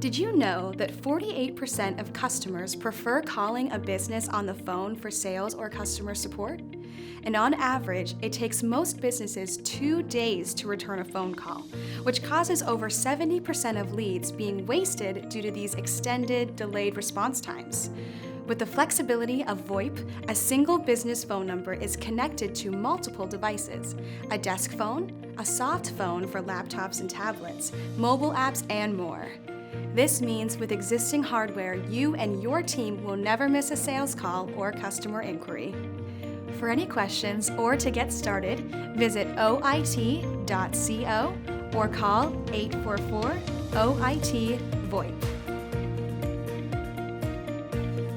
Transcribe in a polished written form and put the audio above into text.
Did you know that 48% of customers prefer calling a business on the phone for sales or customer support? And on average, it takes most businesses 2 days to return a phone call, which causes over 70% of leads being wasted due to these extended, delayed response times. With the flexibility of VoIP, a single business phone number is connected to multiple devices: a desk phone, a soft phone for laptops and tablets, mobile apps, and more. This means with existing hardware, you and your team will never miss a sales call or customer inquiry. For any questions or to get started, visit oit.co or call 844-OIT-VoIP.